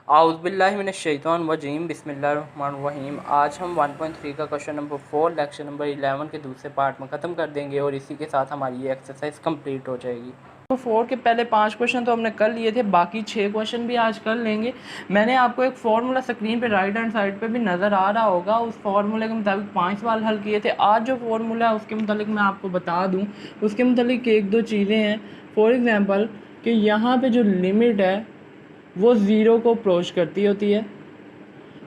आउज़ुबिल्लाहिमिनश्शैतानिर्रजीम बिस्मिल्लाहिर्रहमानिर्रहीम। आज हम 1.3 का क्वेश्चन नंबर 4 लेक्चर नंबर 11 के दूसरे पार्ट में ख़त्म कर देंगे और इसी के साथ हमारी ये एक्सरसाइज कंप्लीट हो जाएगी। तो 4 के पहले 5 क्वेश्चन तो हमने कर लिए थे, बाकी 6 क्वेश्चन भी आज कर लेंगे। मैंने आपको एक फार्मूला स्क्रीन पे राइट हैंड साइड पे भी नज़र आ रहा होगा, उस फार्मूले के मुताबिक 5 सवाल हल किए थे। आज जो फार्मूला है उसके मुताबिक मैं आपको बता दूँ, उसके मुताबिक एक दो चीज़ें हैं। फॉर एग्ज़ाम्पल कि यहाँ पर जो लिमिट है वो ज़ीरो को अप्रोच करती होती है।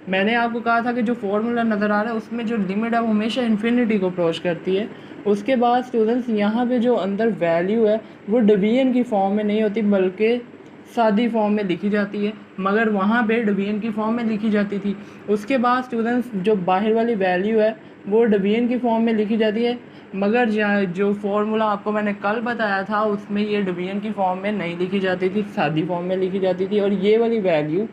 मैंने आपको कहा था कि जो फार्मूला नज़र आ रहा है उसमें जो लिमिट है वो हमेशा इन्फिनिटी को अप्रोच करती है। उसके बाद स्टूडेंट्स यहाँ पे जो अंदर वैल्यू है वो डिवीजन की फॉर्म में नहीं होती बल्कि सादी फॉर्म में लिखी जाती है, मगर वहाँ पे डिवीजन की फॉर्म में लिखी जाती थी। उसके बाद स्टूडेंट्स जो बाहर वाली वैल्यू है वो डिवीजन की फॉर्म में लिखी जाती है, मगर जो फार्मूला आपको मैंने कल बताया था उसमें ये डिवीजन की फॉर्म में नहीं लिखी जाती थी, सादी फॉर्म में लिखी जाती थी। और ये वाली वैल्यू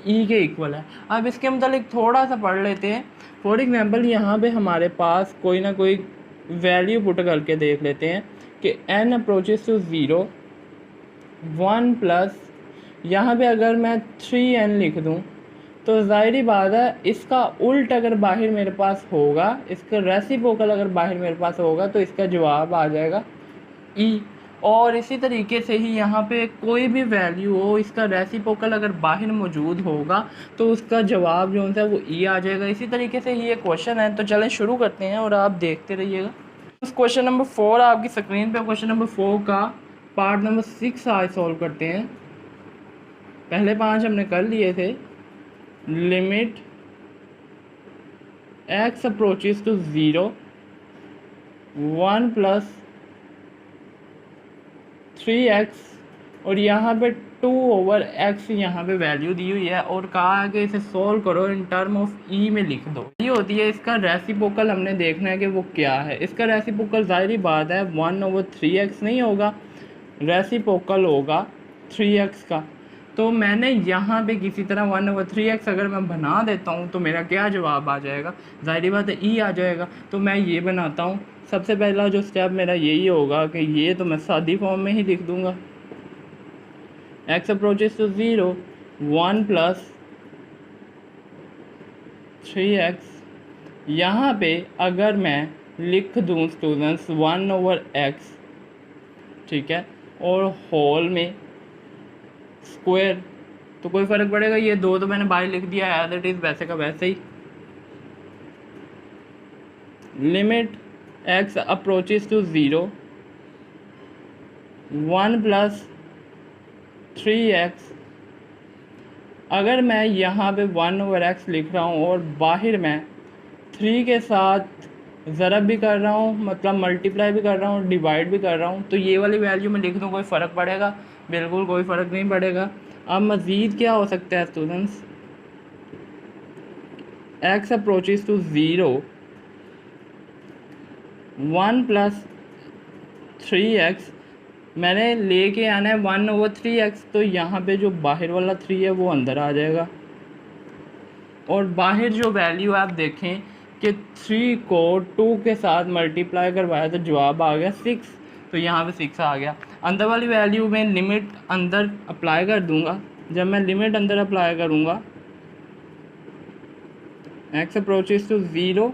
ई के इक्वल है। अब इसके मतलब थोड़ा सा पढ़ लेते हैं। फॉर एग्जांपल यहाँ पे हमारे पास कोई ना कोई वैल्यू पुट करके देख लेते हैं कि n अप्रोचेस टू 0 1 प्लस यहाँ पे अगर मैं 3n लिख दूँ तो ज़ाहिरी बात है इसका उल्ट अगर बाहर मेरे पास होगा, इसका रेसिप्रोकल अगर बाहर मेरे पास होगा तो इसका जवाब आ जाएगा ई। और इसी तरीके से ही यहाँ पे कोई भी वैल्यू हो, इसका रेसिप्रोकल अगर बाहर मौजूद होगा तो उसका जवाब जो है वो ई आ जाएगा। इसी तरीके से ये क्वेश्चन है, तो चलें शुरू करते हैं और आप देखते रहिएगा। उस क्वेश्चन नंबर 4 आपकी स्क्रीन पे क्वेश्चन नंबर 4 का पार्ट नंबर 6 आज सॉल्व करते हैं। पहले 5 हमने कर लिए थे। Limit x approaches to 0 1 plus 3x और यहाँ पे 2/x यहाँ पे वैल्यू दी हुई है और कहा है कि इसे सॉल्व करो इन टर्म ऑफ ई में लिख दो। ये होती है इसका रेसिप्रोकल, हमने देखना है कि वो क्या है। इसका रेसिप्रोकल ज़ाहिरी बात है 1/3x नहीं होगा, रेसिप्रोकल होगा 3x का। तो मैंने यहाँ पे किसी तरह 1/3x अगर मैं बना देता हूँ तो मेरा क्या जवाब आ जाएगा, ज़ाहिरी बात है ई आ जाएगा। तो मैं ये बनाता हूँ। सबसे पहला जो स्टेप मेरा यही होगा कि ये तो मैं सादी फॉर्म में ही लिख दूँगा। x approaches to 0 1 plus 3x। यहाँ पे अगर मैं लिख दूँ स्टूडेंट्स 1/x, ठीक है, और होल में स्क्वायर, तो कोई फ़र्क पड़ेगा? ये दो तो मैंने बाहर लिख दिया है, एज इट इज़ वैसे का वैसे ही। Limit x approaches to 0 1 plus 3x। अगर मैं यहाँ पे 1/x लिख रहा हूँ और बाहर मैं 3 के साथ ज़रब भी कर रहा हूँ, मतलब मल्टीप्लाई भी कर रहा हूँ, डिवाइड भी कर रहा हूँ, तो ये वाली वैल्यू में लिख दूँ, कोई फ़र्क पड़ेगा? बिल्कुल कोई फ़र्क नहीं पड़ेगा। अब मज़ीद क्या हो सकता है students, x approaches to 0 1 plus 3x, मैंने लेके आना है 1/3x, तो यहाँ पे जो बाहर वाला 3 है वो अंदर आ जाएगा और बाहर जो वैल्यू आप देखें कि 3 को 2 के साथ मल्टीप्लाई करवाया तो जवाब आ गया 6, तो यहाँ पे 6 आ गया। अंदर वाली वैल्यू में लिमिट अंदर अप्लाई कर दूँगा। जब मैं लिमिट अंदर अप्लाई करूँगा x approaches to 0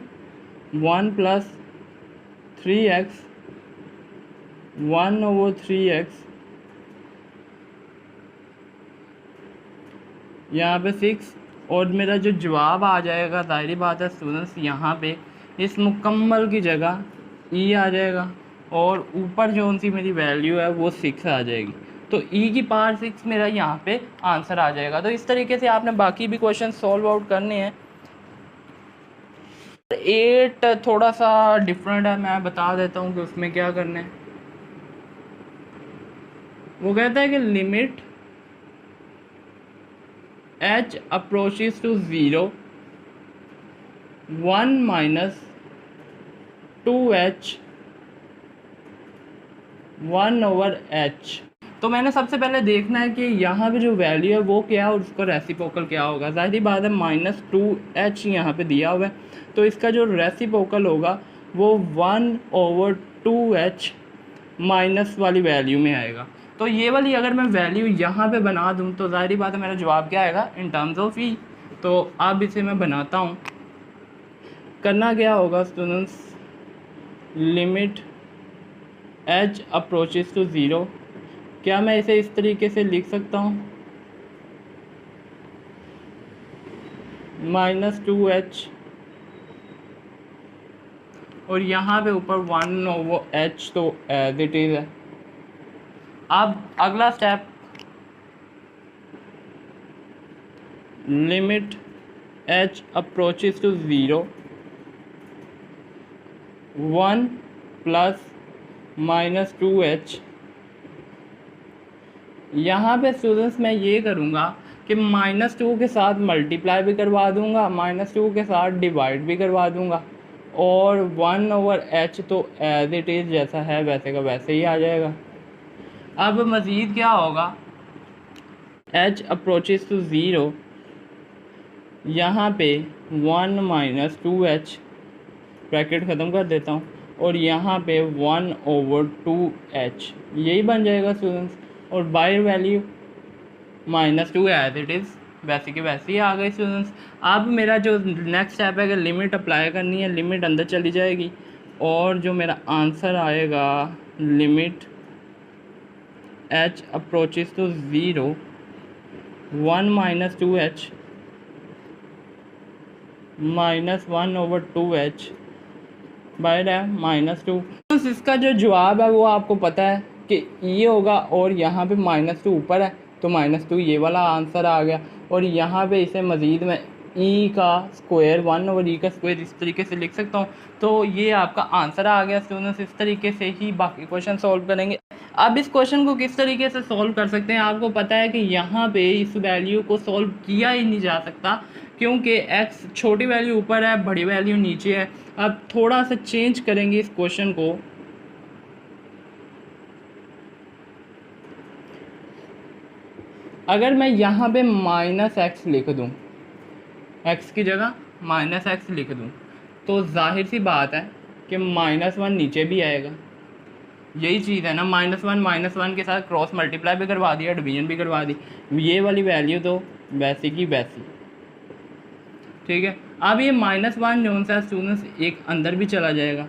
1 plus 3x 1/3x, यहाँ पे 6 और मेरा जो जवाब आ जाएगा, ज़ाहिरी बात है स्टूडेंट्स, यहाँ पे इस मुकम्मल की जगह ई आ जाएगा और ऊपर जो उनकी मेरी वैल्यू है वो 6 आ जाएगी, तो ई की पावर 6 मेरा यहाँ पे आंसर आ जाएगा। तो इस तरीके से आपने बाकी भी क्वेश्चन सॉल्व आउट करने हैं। 8 थोड़ा सा डिफरेंट है, मैं बता देता हूँ कि उसमें क्या करना है। वो कहता है कि limit h approaches to 0 1 minus 2h 1/h। तो मैंने सबसे पहले देखना है कि यहाँ पे जो वैल्यू है वो क्या है और उसका रेसिप्रोकल क्या होगा। ज़ाहिर बात है -2h यहाँ पे दिया हुआ है, तो इसका जो रेसिप्रोकल होगा वो 1/2h माइनस वाली वैल्यू में आएगा। तो ये वाली अगर मैं वैल्यू यहाँ पे बना दूँ तो ज़ाहिर बात है मेरा जवाब क्या आएगा इन टर्म्स ऑफ ई। तो अब इसे मैं बनाता हूँ। करना क्या होगा students, limit H approaches to zero. क्या मैं इसे इस तरीके से लिख सकता हूँ, -2h और यहाँ पे ऊपर 1/h, तो एज इट इज़ है। अब अगला step, limit h approaches to zero 1 + -2h। यहाँ पे स्टूडेंट्स मैं ये करूँगा कि -2 के साथ मल्टीप्लाई भी करवा दूँगा, -2 के साथ डिवाइड भी करवा दूँगा, और 1/h तो एज इट इज़ जैसा है वैसे का वैसे ही आ जाएगा। अब मज़ीद क्या होगा, h अप्रोचेस टू ज़ीरो, यहाँ पे 1 - 2h, ब्रैकेट ख़त्म कर देता हूँ, और यहाँ पे 1/2h, यही बन जाएगा स्टूडेंट्स। और by value -2 as it is वैसे की वैसे ही आ गई स्टूडेंट्स। अब मेरा जो नेक्स्ट स्टेप है कि लिमिट अप्लाई करनी है, लिमिट अंदर चली जाएगी और जो मेरा आंसर आएगा limit h approaches to zero 1 - 2h -1/2h by -2। इसका जो जवाब है वो आपको पता है कि ये होगा, और यहाँ पे -2 ऊपर है तो -2 ये वाला आंसर आ गया। और यहाँ पे इसे मज़ीद मैं e का स्क्वायर 1/e का स्क्वायर इस तरीके से लिख सकता हूँ। तो ये आपका आंसर आ गया स्टूडेंट्स। इस तरीके से ही बाकी क्वेश्चन सॉल्व करेंगे। अब इस क्वेश्चन को किस तरीके से सॉल्व कर सकते हैं, आपको पता है कि यहाँ पे इस वैल्यू को सॉल्व किया ही नहीं जा सकता क्योंकि x छोटी वैल्यू ऊपर है, बड़ी वैल्यू नीचे है। अब थोड़ा सा चेंज करेंगे इस क्वेश्चन को। अगर मैं यहाँ पे -x लिख दूँ, x की जगह -x लिख दूँ, तो जाहिर सी बात है कि -1 नीचे भी आएगा। यही चीज़ है ना, -1 के साथ क्रॉस मल्टीप्लाई भी करवा दिया, डिवीजन भी करवा दी, ये वाली वैल्यू तो वैसी की वैसी। ठीक है, अब ये -1 जो सा स्टूडेंट्स एक अंदर भी चला जाएगा।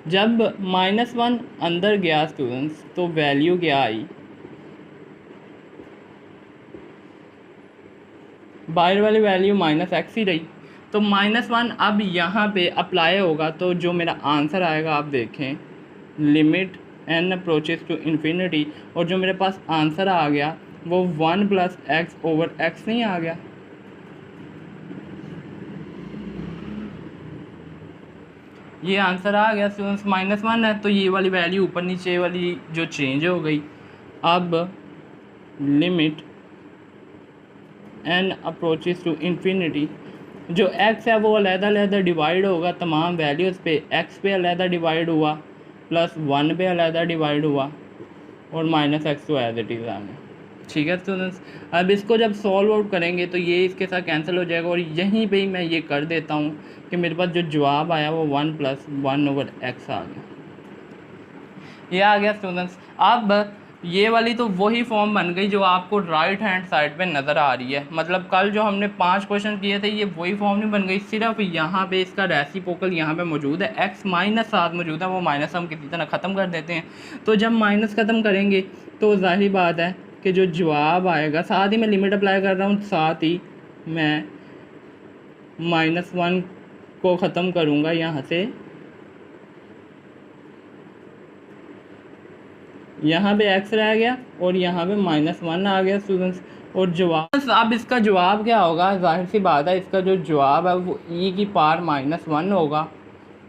जब -1 अंदर गया स्टूडेंट्स तो वैल्यू क्या आई, बाहर वाली वैल्यू -x ही रही। तो -1 अब यहाँ पे अप्लाई होगा तो जो मेरा आंसर आएगा आप देखें, limit n approaches to infinity, और जो मेरे पास आंसर आ गया वो 1 + x/x नहीं आ गया। ये आंसर आ गया स्टूडेंट्स। -1 है तो ये वाली वैल्यू ऊपर नीचे वाली जो चेंज हो गई। अब limit n approaches to infinity, जो x है वो अलग-अलग डिवाइड होगा, तमाम वैल्यूज़ पे x पे अलग डिवाइड हुआ, +1 पे अलग डिवाइड हुआ, और -x तो एज इट इज़ आ गया। ठीक है स्टूडेंट्स, अब इसको जब सॉल्व आउट करेंगे तो ये इसके साथ कैंसिल हो जाएगा, और यहीं पे ही मैं ये कर देता हूँ कि मेरे पास जो जवाब आया वो 1 + 1/x आ गया। ये आ गया स्टूडेंट्स। अब ये वाली तो वही फॉर्म बन गई जो आपको राइट हैंड साइड पे नज़र आ रही है। मतलब कल जो हमने 5 क्वेश्चन किए थे ये वही फॉर्म नहीं बन गई, सिर्फ यहाँ पे इसका रेसिप्रोकल यहाँ पे मौजूद है, x -7 मौजूद है, वो माइनस हम किसी तरह ख़त्म कर देते हैं। तो जब माइनस ख़त्म करेंगे तो ज़ाहिर बात है कि जो जवाब आएगा, साथ ही मैं लिमिट अप्लाई कर रहा हूँ, साथ ही मैं -1 को ख़त्म करूँगा यहाँ से, यहाँ पे x रह गया और यहाँ पे -1 आ गया स्टूडेंट्स। और जवाब, अब इसका जवाब क्या होगा, जाहिर सी बात है इसका जो जवाब है वो e की पावर -1 होगा,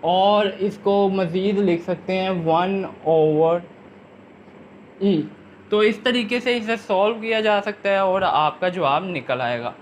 और इसको मज़ीद लिख सकते हैं 1/e। तो इस तरीके से इसे सॉल्व किया जा सकता है और आपका जवाब निकल आएगा।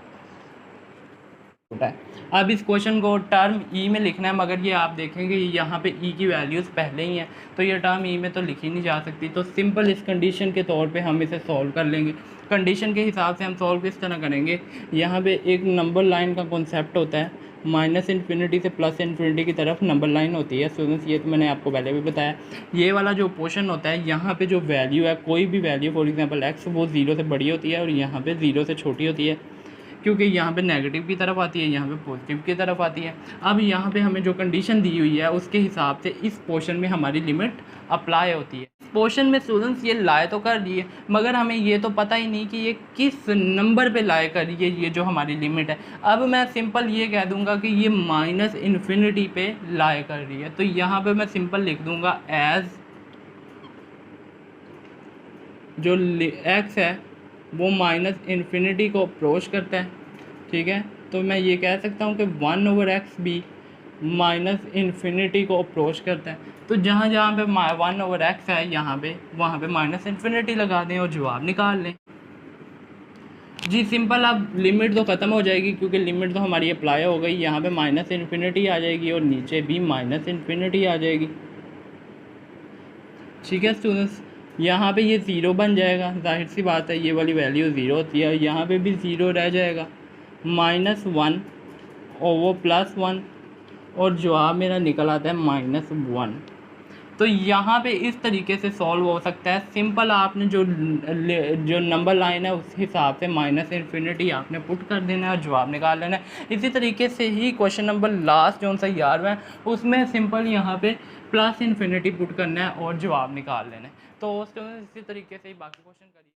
अब इस क्वेश्चन को टर्म ई में लिखना है, मगर ये आप देखेंगे यहाँ पे ई की वैल्यूज़ पहले ही हैं, तो ये टर्म ई में तो लिखी नहीं जा सकती। तो सिंपल इस कंडीशन के तौर पे हम इसे सॉल्व कर लेंगे। कंडीशन के हिसाब से हम सॉल्व किस तरह करेंगे, यहाँ पे एक नंबर लाइन का कॉन्सेप्ट होता है, माइनस इन्फिनिटी से प्लस इन्फिनिटी की तरफ नंबर लाइन होती है स्टूडेंट्स, ये तो मैंने आपको पहले भी बताया। ये वाला जो पोर्शन होता है, यहाँ पे जो वैल्यू है, कोई भी वैल्यू फॉर एग्जांपल एक्स, वो 0 से बड़ी होती है और यहाँ पे 0 से छोटी होती है, क्योंकि यहाँ पे नेगेटिव की तरफ आती है, यहाँ पे पॉजिटिव की तरफ आती है। अब यहाँ पे हमें जो कंडीशन दी हुई है उसके हिसाब से इस पोर्शन में हमारी लिमिट अप्लाई होती है। इस पोर्शन में स्टूडेंट्स ये लाए तो कर रही है, मगर हमें ये तो पता ही नहीं कि ये किस नंबर पे लाए कर रही है, ये जो हमारी लिमिट है। अब मैं सिंपल ये कह दूँगा कि ये माइनस इन्फिनिटी पे लाए कर रही है, तो यहाँ पर मैं सिंपल लिख दूँगा एज़ जो एक्स है वो माइनस इन्फिनिटी को अप्रोच करता है, ठीक है। तो मैं ये कह सकता हूँ कि 1/x भी माइनस इन्फिनिटी को अप्रोच करता है। तो जहाँ जहाँ पे 1/x है यहाँ पे, वहाँ पे माइनस इन्फिनिटी लगा दें और जवाब निकाल लें। जी सिंपल। अब लिमिट तो ख़त्म हो जाएगी, क्योंकि लिमिट तो हमारी अप्लाई हो गई। यहाँ पे माइनस इन्फिनिटी आ जाएगी और नीचे भी माइनस इन्फिनिटी आ जाएगी, ठीक है स्टूडेंट्स। यहाँ पे ये ज़ीरो बन जाएगा, जाहिर सी बात है ये वाली वैल्यू ज़ीरो होती है, यहाँ पे भी ज़ीरो रह जाएगा, -1 और +1 और जवाब मेरा निकल आता है -1। तो यहाँ पे इस तरीके से सॉल्व हो सकता है। सिंपल आपने जो नंबर लाइन है उस हिसाब से माइनस इन्फिनिटी आपने पुट कर देना है और जवाब निकाल लेना है। इसी तरीके से ही क्वेश्चन नंबर लास्ट जो सा 11वां है उसमें सिंपल यहाँ पे प्लस इन्फिनिटी पुट करना है और जवाब निकाल लेना है। तो इसी तरीके से ही बाकी क्वेश्चन करिए।